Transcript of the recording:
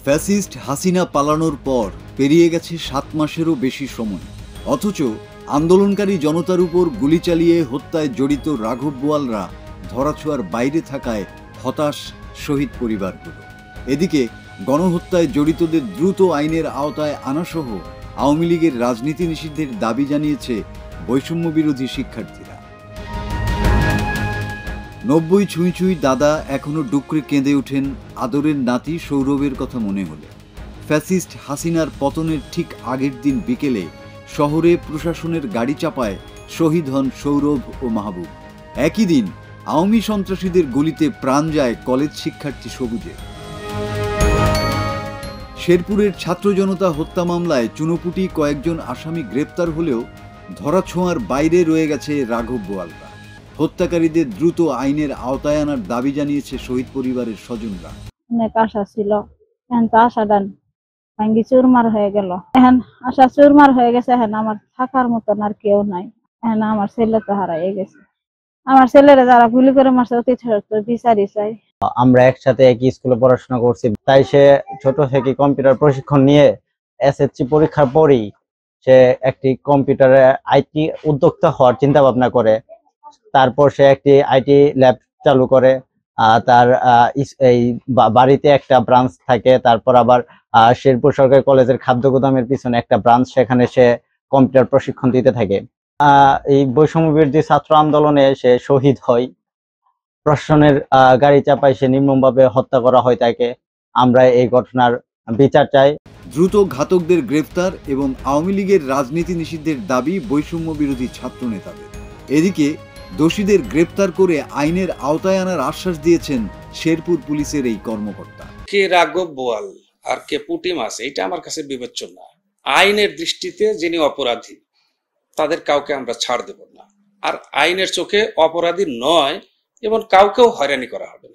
Fascist Hasina পালানোর পর পেরিয়ে গেছে 7 মাসেরও বেশি সময়, অথচ আন্দোলনকারী জনতার উপর গুলি চালিয়ে হত্যায় জড়িত রাঘব বোয়ালরা ধরাছোঁয়ার বাইরে থাকায় হতাশ শহীদ পরিবারগুলো। এদিকে গণহত্যায় জড়িতদের দ্রুত আইনের আওতায় আনাসহ আওয়ামী লীগের রাজনীতি নিষিদ্ধের দাবি জানিয়েছে বৈষম্য বিরোধী শিক্ষার্থীরা। 90 ছুঁই ছুঁই দাদা এখনো ডুকরে কেঁদে ওঠেন আদরের নাতি সৌরভের কথা মনে হলে। ফ্যাসিস্ট হাসিনার পতনের ঠিক আগের দিন বিকেলে শহরে প্রশাসনের গাড়ি চাপায় শহীদ হন সৌরভ ও মাহবুব। একই দিন আওয়ামী সন্ত্রাসীদের গুলিতে প্রাণ যায় কলেজ শিক্ষার্থী সবুজের। শেরপুরের ছাত্র জনতা হত্যা মামলায় চুনোপুটি কয়েকজন আসামি গ্রেপ্তার হলেও ধরাছোঁয়ার বাইরে রয়ে গেছে রাঘব বোয়ালরা। হত্যাকারীদের দ্রুত আইনের আওতায় আনার দাবি জানিয়েছে শহীদ পরিবারের স্বজনরা। অনেক আশা ছিল, এখন তো আশাটা ভাঙ্গি চুরমার হয়ে গেল। এখন আশা চুরমার হয়ে গেছে, এখন আমার থাকার মতন আর কেউ নাই। এখন আমার ছেলে তো হারাই গেছে। আমার ছেলেরা যারা গুলি করে মারছে অতি বিচারই চাই। আমরা একসাথে একই স্কুলে পড়াশোনা করছি, তাই সে ছোট থেকে কম্পিউটার প্রশিক্ষণ নিয়ে এসএসসি পরীক্ষার পরেই সে একটি কম্পিউটারে আইটি উদ্যোক্তা হওয়ার চিন্তা ভাবনা করে। তারপর সে একটি আইটি ল্যাব চালু করে। তার এই বাড়িতে একটা ব্রাঞ্চ থাকে, তারপর আবার শেরপুর সরকারি কলেজের খাদ্য গুদামের পিছনে একটা ব্রাঞ্চ, সেখানে সে কম্পিউটার প্রশিক্ষণ দিতে থাকে। এই বৈষম্য বিরোধী ছাত্র আন্দোলনে সে শহীদ হয়। প্রশাসনের গাড়ি চাপায় সে নির্মমভাবে হত্যা করা হয় তাকে। আমরা এই ঘটনার বিচার চাই। দ্রুত ঘাতকদের গ্রেফতার এবং আওয়ামী লীগের রাজনীতি নিষিদ্ধের দাবি বৈষম্য বিরোধী ছাত্র নেতাদের। এদিকে দোষীদের গ্রেপ্তার করে আইনের আওতায় আনার আশ্বাস দিয়েছেন শেরপুর পুলিশের এই কর্মকর্তা। কে রাঘব বোয়াল আর কে পুঁটি মাছ, এটা আমার কাছে বিবেচ্য না। আইনের দৃষ্টিতে যিনি অপরাধী তাদের কাউকে আমরা ছাড় দেব না, আর আইনের চোখে অপরাধী নয় এবং কাউকেও হয়রানি করা হবে না।